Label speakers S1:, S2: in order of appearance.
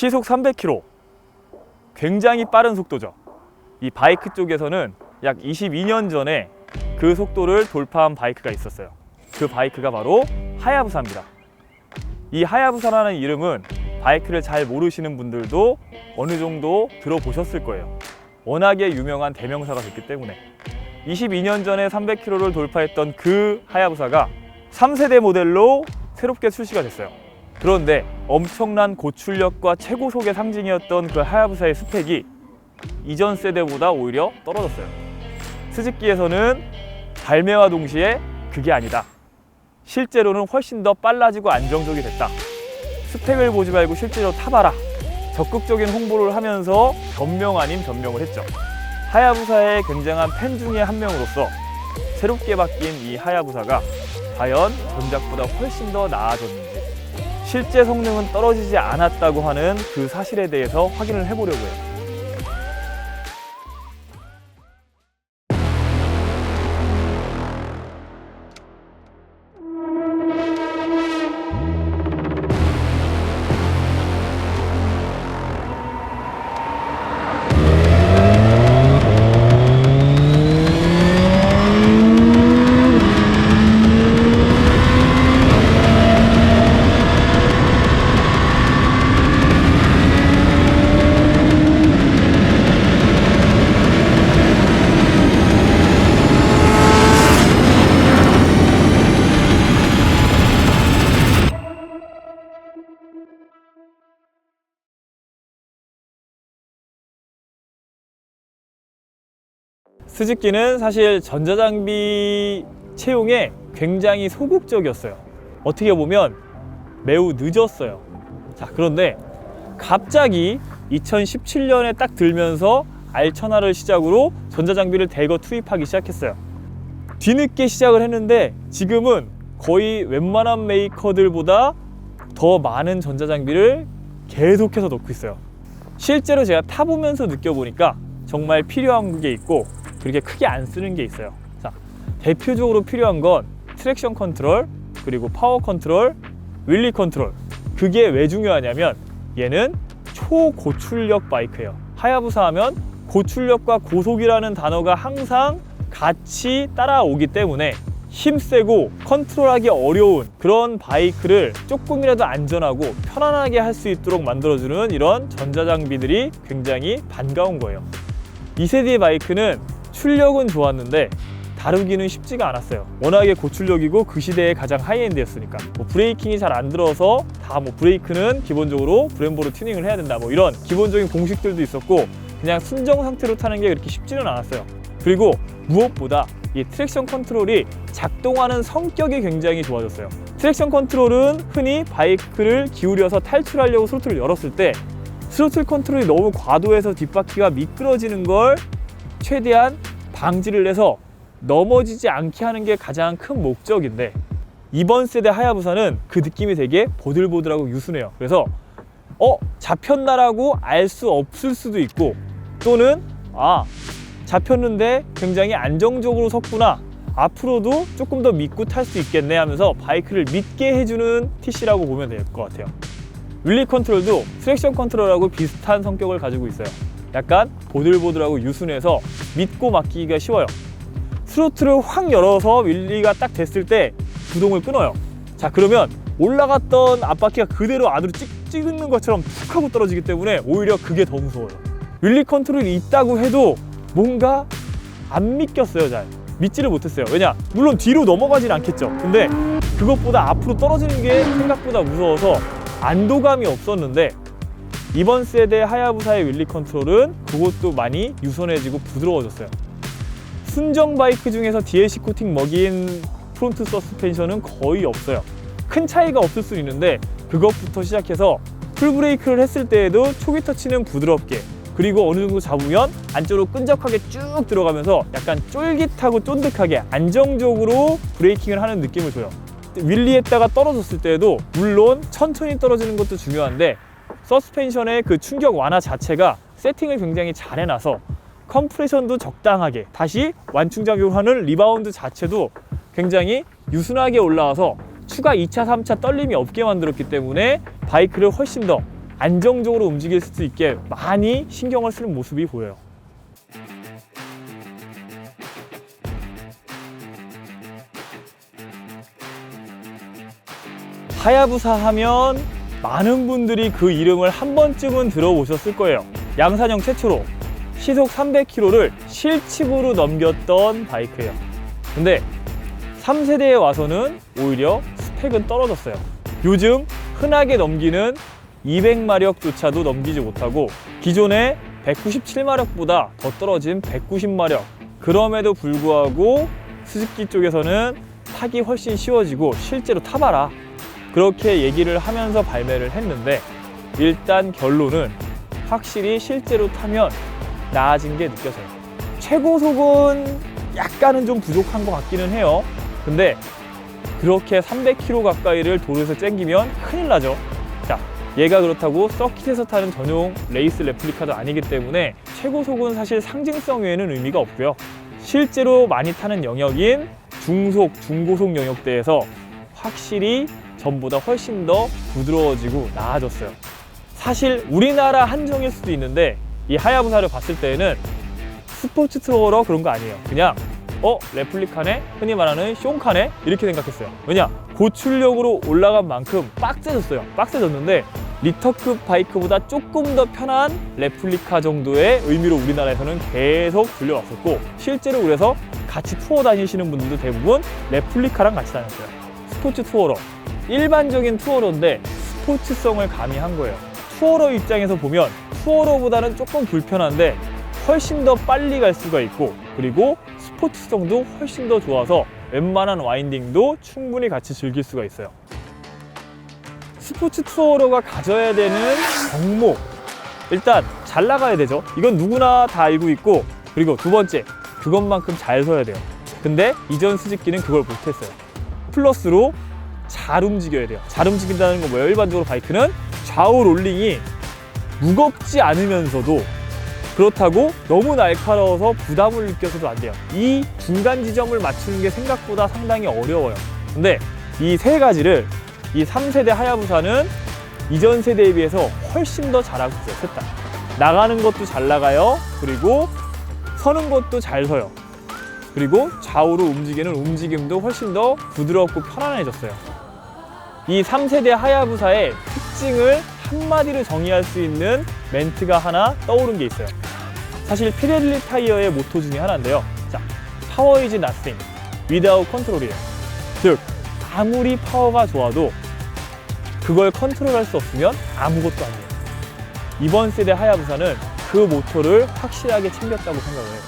S1: 시속 300km. 굉장히 빠른 속도죠. 이 바이크 쪽에서는 약 22년 전에 그 속도를 돌파한 바이크가 있었어요. 그 바이크가 바로 하야부사입니다. 이 하야부사라는 이름은 바이크를 잘 모르시는 분들도 어느 정도 들어보셨을 거예요. 워낙에 유명한 대명사가 됐기 때문에. 22년 전에 300km를 돌파했던 그 하야부사가 3세대 모델로 새롭게 출시가 됐어요. 그런데 엄청난 고출력과 최고속의 상징이었던 그 하야부사의 스펙이 이전 세대보다 오히려 떨어졌어요. 스즈키에서는 발매와 동시에 그게 아니다, 실제로는 훨씬 더 빨라지고 안정적이 됐다, 스펙을 보지 말고 실제로 타봐라, 적극적인 홍보를 하면서 변명 아닌 변명을 했죠. 하야부사의 굉장한 팬 중에 한 명으로서 새롭게 바뀐 이 하야부사가 과연 전작보다 훨씬 더 나아졌는지, 실제 성능은 떨어지지 않았다고 하는 그 사실에 대해서 확인을 해보려고 해요. 스즈키는 사실 전자장비 채용에 굉장히 소극적이었어요. 어떻게 보면 매우 늦었어요. 자, 그런데 갑자기 2017년에 딱 들면서 R1000R을 시작으로 전자장비를 대거 투입하기 시작했어요. 뒤늦게 시작을 했는데 지금은 거의 웬만한 메이커들보다 더 많은 전자장비를 계속해서 넣고 있어요. 실제로 제가 타보면서 느껴보니까 정말 필요한 게 있고 그렇게 크게 안 쓰는 게 있어요. 자, 대표적으로 필요한 건 트랙션 컨트롤, 그리고 파워 컨트롤, 윌리 컨트롤. 그게 왜 중요하냐면 얘는 초고출력 바이크예요. 하야부사 하면 고출력과 고속이라는 단어가 항상 같이 따라오기 때문에 힘세고 컨트롤하기 어려운 그런 바이크를 조금이라도 안전하고 편안하게 할 수 있도록 만들어주는 이런 전자장비들이 굉장히 반가운 거예요. 2세대의 바이크는 출력은 좋았는데 다루기는 쉽지가 않았어요. 워낙에 고출력이고 그 시대의 가장 하이엔드였으니까. 브레이킹이 잘 안 들어서 다 브레이크는 기본적으로 브렘보로 튜닝을 해야 된다, 이런 기본적인 공식들도 있었고 그냥 순정 상태로 타는 게 그렇게 쉽지는 않았어요. 그리고 무엇보다 이 트랙션 컨트롤이 작동하는 성격이 굉장히 좋아졌어요. 트랙션 컨트롤은 흔히 바이크를 기울여서 탈출하려고 스로틀을 열었을 때 스로틀 컨트롤이 너무 과도해서 뒷바퀴가 미끄러지는 걸 최대한 방지를 해서 넘어지지 않게 하는 게 가장 큰 목적인데, 이번 세대 하야부사는 그 느낌이 되게 보들보들하고 유순해요. 그래서 잡혔나라고 알 수 없을 수도 있고, 또는 잡혔는데 굉장히 안정적으로 섰구나, 앞으로도 조금 더 믿고 탈 수 있겠네 하면서 바이크를 믿게 해주는 TC라고 보면 될 것 같아요. 윌리 컨트롤도 트랙션 컨트롤하고 비슷한 성격을 가지고 있어요. 약간 보들보들하고 유순해서 믿고 맡기기가 쉬워요. 스로틀을 확 열어서 윌리가 딱 됐을 때 구동을 끊어요. 자, 그러면 올라갔던 앞바퀴가 그대로 안으로 찍는 것처럼 툭 하고 떨어지기 때문에 오히려 그게 더 무서워요. 윌리 컨트롤이 있다고 해도 뭔가 안 믿겼어요. 잘 믿지를 못했어요. 왜냐? 물론 뒤로 넘어가진 않겠죠. 근데 그것보다 앞으로 떨어지는 게 생각보다 무서워서 안도감이 없었는데, 이번 세대 하야부사의 윌리 컨트롤은 그것도 많이 유선해지고 부드러워졌어요. 순정 바이크 중에서 DLC 코팅 먹인 프론트 서스펜션은 거의 없어요. 큰 차이가 없을 수 있는데 그것부터 시작해서 풀브레이크를 했을 때에도 초기 터치는 부드럽게, 그리고 어느 정도 잡으면 안쪽으로 끈적하게 쭉 들어가면서 약간 쫄깃하고 쫀득하게 안정적으로 브레이킹을 하는 느낌을 줘요. 윌리했다가 떨어졌을 때에도 물론 천천히 떨어지는 것도 중요한데 서스펜션의 그 충격 완화 자체가 세팅을 굉장히 잘 해놔서 컴프레션도 적당하게, 다시 완충작용하는 리바운드 자체도 굉장히 유순하게 올라와서 추가 2차, 3차 떨림이 없게 만들었기 때문에 바이크를 훨씬 더 안정적으로 움직일 수 있게 많이 신경을 쓰는 모습이 보여요. 하야부사 하면 많은 분들이 그 이름을 한 번쯤은 들어보셨을 거예요. 양산형 최초로 시속 300km를 실칩으로 넘겼던 바이크예요. 근데 3세대에 와서는 오히려 스펙은 떨어졌어요. 요즘 흔하게 넘기는 200마력조차도 넘기지 못하고 기존의 197마력보다 더 떨어진 190마력. 그럼에도 불구하고 스즈키 쪽에서는 타기 훨씬 쉬워지고 실제로 타봐라, 그렇게 얘기를 하면서 발매를 했는데, 일단 결론은 확실히 실제로 타면 나아진 게 느껴져요. 최고속은 약간은 좀 부족한 것 같기는 해요. 근데 그렇게 300km 가까이를 도로에서 쨍기면 큰일 나죠. 자, 얘가 그렇다고 서킷에서 타는 전용 레이스 레플리카도 아니기 때문에 최고속은 사실 상징성 외에는 의미가 없고요. 실제로 많이 타는 영역인 중속, 중고속 영역대에서 확실히 전보다 훨씬 더 부드러워지고 나아졌어요. 사실 우리나라 한정일 수도 있는데 이 하야부사를 봤을 때는 스포츠 트로러 그런 거 아니에요. 그냥 레플리카네? 흔히 말하는 숑카네? 이렇게 생각했어요. 왜냐? 고출력으로 올라간 만큼 빡세졌어요. 빡세졌는데 리터급 바이크보다 조금 더 편한 레플리카 정도의 의미로 우리나라에서는 계속 들려왔었고, 실제로 그래서 같이 투어 다니시는 분들도 대부분 레플리카랑 같이 다녔어요. 스포츠 투어러, 일반적인 투어러인데 스포츠성을 가미한 거예요. 투어러 입장에서 보면 투어러보다는 조금 불편한데 훨씬 더 빨리 갈 수가 있고, 그리고 스포츠성도 훨씬 더 좋아서 웬만한 와인딩도 충분히 같이 즐길 수가 있어요. 스포츠 투어러가 가져야 되는 덕목, 일단 잘 나가야 되죠. 이건 누구나 다 알고 있고, 그리고 두 번째, 그것만큼 잘 서야 돼요. 근데 이전 스즈키는 그걸 못했어요. 플러스로 잘 움직여야 돼요. 잘 움직인다는 건 뭐예요? 일반적으로 바이크는 좌우 롤링이 무겁지 않으면서도 그렇다고 너무 날카로워서 부담을 느껴서도 안 돼요. 이 중간 지점을 맞추는 게 생각보다 상당히 어려워요. 근데 이 세 가지를 이 3세대 하야부사는 이전 세대에 비해서 훨씬 더 잘하고 있어요. 셋 다. 나가는 것도 잘 나가요. 그리고 서는 것도 잘 서요. 그리고 좌우로 움직이는 움직임도 훨씬 더 부드럽고 편안해졌어요. 이 3세대 하야부사의 특징을 한마디로 정의할 수 있는 멘트가 하나 떠오른 게 있어요. 사실 피렐리 타이어의 모토 중에 하나인데요. 자, 파워 이즈 나싱 without 컨트롤이에요. 즉, 아무리 파워가 좋아도 그걸 컨트롤할 수 없으면 아무것도 아니에요. 이번 세대 하야부사는 그 모토를 확실하게 챙겼다고 생각을 해요.